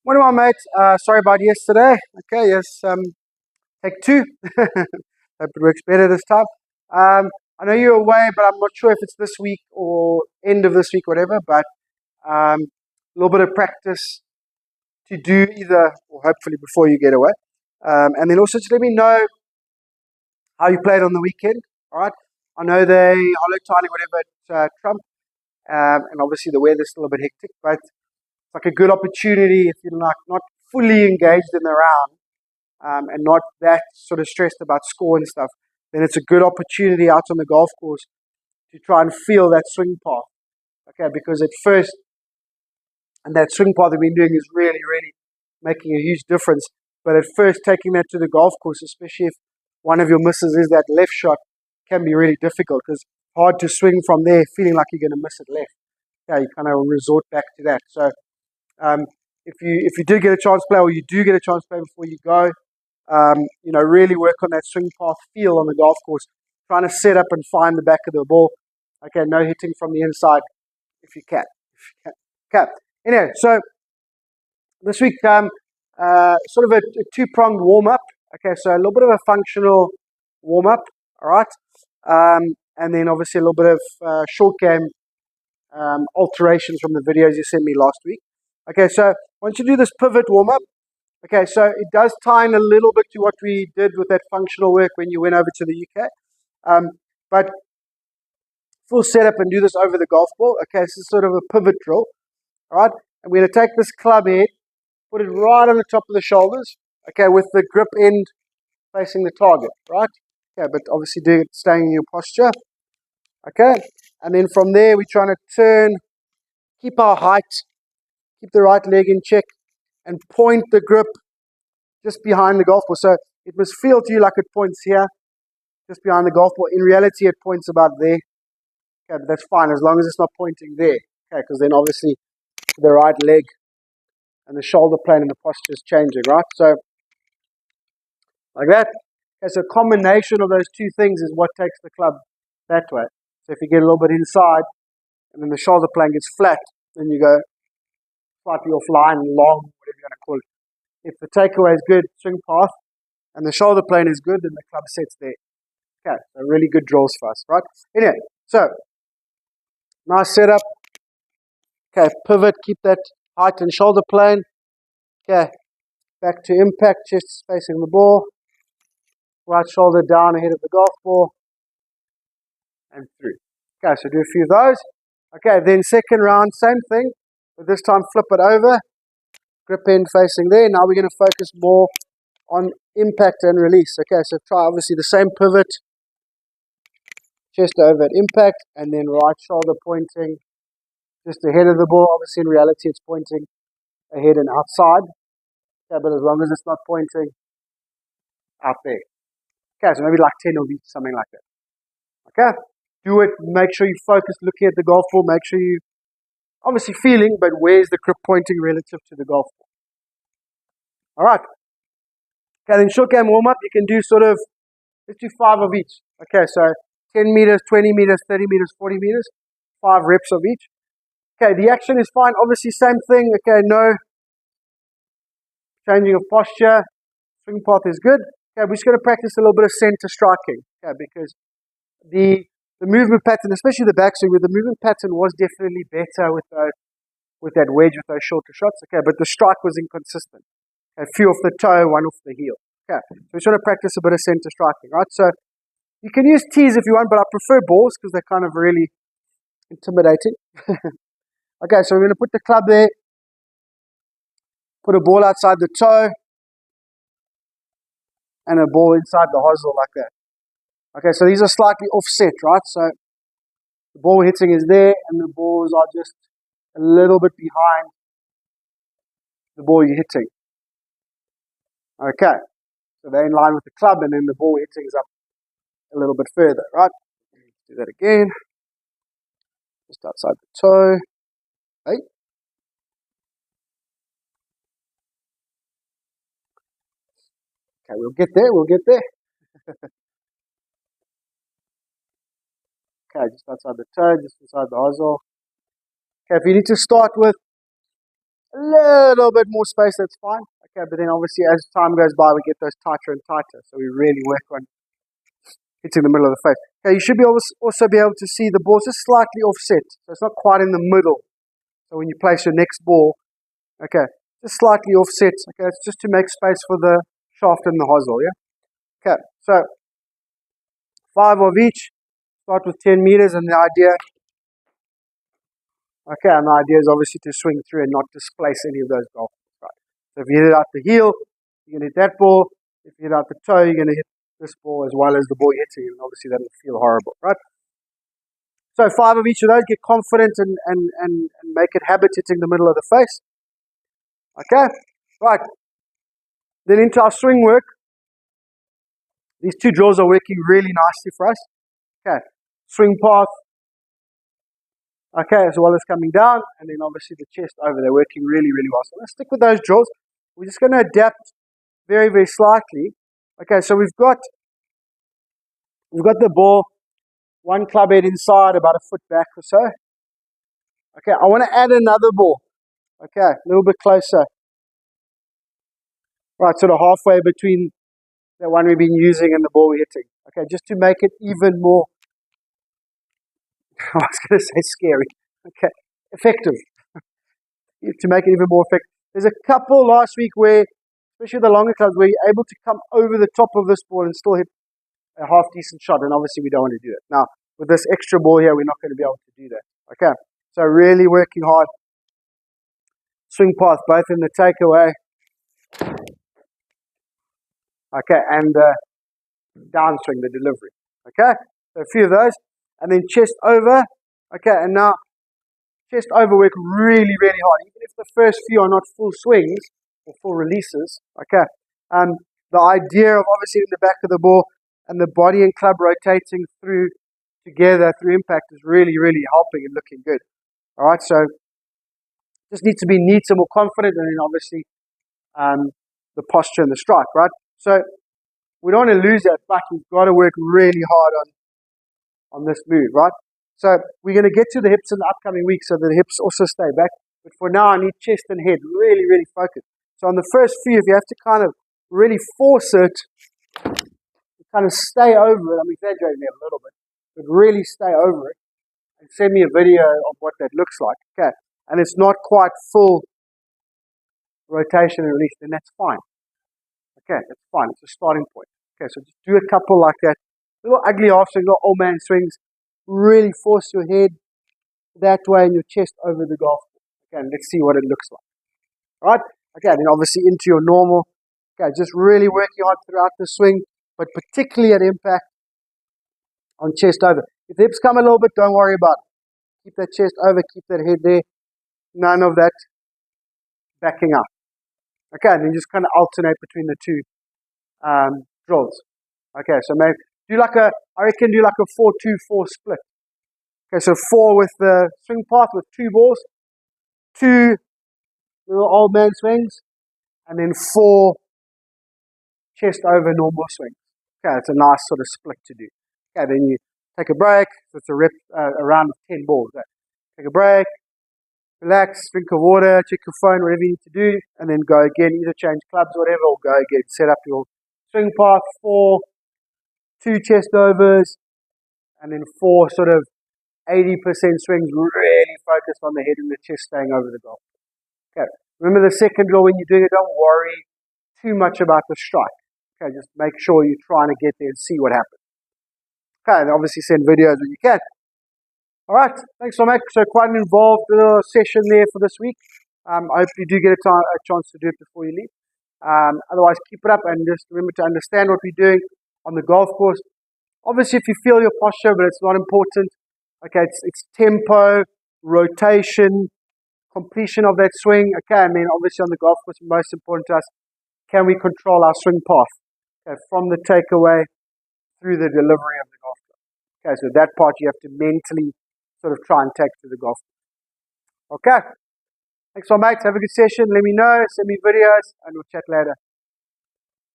One of my mates, sorry about yesterday. Okay, yes, take two. Hope it works better this time. I know you're away, but I'm not sure if it's this week or end of this week, whatever. But a little bit of practice to do either, or hopefully before you get away. And then also just let me know how you played on the weekend. All right. I know they hollow tiny whatever at Trump, and obviously the weather's still a bit hectic, but it's like a good opportunity if you're not fully engaged in the round and not that sort of stressed about score and stuff, then it's a good opportunity out on the golf course to try and feel that swing path. Okay, because at first, and that swing path that we've been doing is really, really making a huge difference. But at first, taking that to the golf course, especially if one of your misses is that left shot, can be really difficult because it's hard to swing from there feeling like you're going to miss it left. Yeah, you kind of resort back to that. So um, if you did get a chance to play, or you do get a chance to play before you go, really work on that swing path feel on the golf course, trying to set up and find the back of the ball. Okay, no hitting from the inside if you can. Okay. Anyway, so this week, sort of a two-pronged warm-up. Okay, so a little bit of a functional warm-up, all right? And then obviously a little bit of short game alterations from the videos you sent me last week. Okay, so once you do this pivot warm-up, okay, so it does tie in a little bit to what we did with that functional work when you went over to the UK. But full setup and do this over the golf ball. Okay, this is sort of a pivot drill. All right, and we're going to take this club head, put it right on the top of the shoulders. Okay, with the grip end facing the target. Right. Okay, but obviously doing it, staying in your posture. Okay, and then from there we're trying to turn, keep our height, keep the right leg in check, and point the grip just behind the golf ball. So it must feel to you like it points here, just behind the golf ball. In reality, it points about there. Okay, but that's fine as long as it's not pointing there. Okay, because then obviously the right leg and the shoulder plane and the posture is changing, right? So like that. Okay, so a combination of those two things is what takes the club that way. So if you get a little bit inside and then the shoulder plane gets flat, then you go slightly offline, long, whatever you're going to call it. If the takeaway is good, swing path, and the shoulder plane is good, then the club sets there. Okay, so really good drills for us, right? Anyway, so nice setup. Okay, pivot, keep that height and shoulder plane. Okay, back to impact, chest facing the ball. Right shoulder down ahead of the golf ball. And through. Okay, so do a few of those. Okay, then second round, same thing. But this time flip it over. Grip end facing there. Now we're going to focus more on impact and release. Okay, so try obviously the same pivot. Chest over at impact. And then right shoulder pointing just ahead of the ball. Obviously in reality it's pointing ahead and outside. Okay, but as long as it's not pointing out there. Okay, so maybe like 10 of each, something like that. Okay, do it. Make sure you focus looking at the golf ball. Make sure you obviously feeling, but where's the grip pointing relative to the golf ball? All right. Okay, then short game warm up. You can do sort of, let's do 5 of each. Okay, so 10 meters, 20 meters, 30 meters, 40 meters, 5 reps of each. Okay, the action is fine. Obviously, same thing. Okay, no changing of posture. Swing path is good. Okay, we're just going to practice a little bit of center striking. Okay, because the movement pattern, especially the backswing, with the movement pattern was definitely better with that wedge with those shorter shots. Okay, but the strike was inconsistent. A few off the toe, one off the heel. Okay, so we're trying to practice a bit of center striking, right? So you can use tees if you want, but I prefer balls because they're kind of really intimidating. Okay, so we're going to put the club there, put a ball outside the toe, and a ball inside the hosel like that. Okay, so these are slightly offset, right? So the ball hitting is there, and the balls are just a little bit behind the ball you're hitting. Okay, so they're in line with the club, and then the ball hitting is up a little bit further, right? Do that again. Just outside the toe. Hey. Okay, we'll get there, Okay, just outside the toe, just inside the hosel. Okay, if you need to start with a little bit more space, that's fine. Okay, but then obviously as time goes by, we get those tighter and tighter. So we really work on hitting the middle of the face. Okay, you should be also be able to see the ball just slightly offset. So it's not quite in the middle. So when you place your next ball, okay, just slightly offset. Okay, it's just to make space for the shaft and the hosel, yeah? Okay, so 5 of each. Start with 10 meters, and the idea, okay, and the idea is obviously to swing through and not displace any of those golf balls, right? So if you hit it out the heel, you're going to hit that ball. If you hit out the toe, you're going to hit this ball as well as the ball hitting, and obviously that'll feel horrible, right? So 5 of each of those, get confident and make it habit hitting the middle of the face. Okay, right. Then into our swing work. These 2 drills are working really nicely for us. Okay, swing path. Okay, as well as coming down, and then obviously the chest over. They're working really, really well. So let's stick with those drills. We're just going to adapt very, very slightly. Okay, so we've got the ball, 1 club head inside, about a foot back or so. Okay, I want to add another ball. Okay, a little bit closer. Right, sort of halfway between the one we've been using and the ball we're hitting. Okay, just to make it even more, I was going to say scary. Okay, effective. To make it even more effective. There's a couple last week where, especially the longer clubs, where you're able to come over the top of this ball and still hit a half decent shot, and obviously we don't want to do it. Now, with this extra ball here, we're not going to be able to do that. Okay, so really working hard. Swing path, both in the takeaway. Okay, and downswing, the delivery. Okay, so a few of those, and then chest over. Okay, and now chest over work really, really hard. Even if the first few are not full swings or full releases. Okay, the idea of obviously in the back of the ball and the body and club rotating through together through impact is really, really helping and looking good. All right, so just need to be neat and more confident, and then obviously the posture and the strike. Right, so we don't want to lose that, but we've got to work really hard on this move, right? So we're going to get to the hips in the upcoming week, so the hips also stay back. But for now, I need chest and head really, really focused. So on the first few, if you have to kind of really force it, kind of stay over it. I'm exaggerating there a little bit, but really stay over it and send me a video of what that looks like. Okay, and it's not quite full rotation and release, then that's fine. Okay, that's fine. It's a starting point. Okay, so just do a couple like that. Little ugly half swings, little old man swings. Really force your head that way and your chest over the golf ball. Okay, and let's see what it looks like. All right? Okay, then obviously into your normal. Okay, just really working hard throughout the swing, but particularly at impact on chest over. If the hips come a little bit, don't worry about it. Keep that chest over, keep that head there. None of that backing up. Okay, and then just kind of alternate between the 2 drills. Okay, so maybe I reckon do like a 4-2-4 split. Okay, so 4 with the swing path with 2 balls, 2 little old man swings, and then 4 chest over normal swings. Okay, it's a nice sort of split to do. Okay, then you take a break. So it's a round of 10 balls. Okay. Take a break, relax, drink of water, check your phone, whatever you need to do, and then go again. Either change clubs, whatever, or go again. Set up your swing path, 4, 2 chest overs, and then 4 sort of 80% swings, really focused on the head and the chest staying over the golf. Okay, remember the second drill when you're doing it, don't worry too much about the strike. Okay, just make sure you're trying to get there and see what happens. Okay, and obviously send videos when you can. All right, thanks so much. So quite an involved little session there for this week. I hope you do get a chance to do it before you leave. Otherwise, keep it up and just remember to understand what we're doing on the golf course. Obviously, if you feel your posture, but it's not important. Okay, it's tempo, rotation, completion of that swing. Okay, and then obviously on the golf course, most important to us, can we control our swing path? Okay, from the takeaway through the delivery of the golf club. Okay, so that part you have to mentally sort of try and take to the golf course. Okay, thanks so much. Have a good session. Let me know, send me videos, and we'll chat later.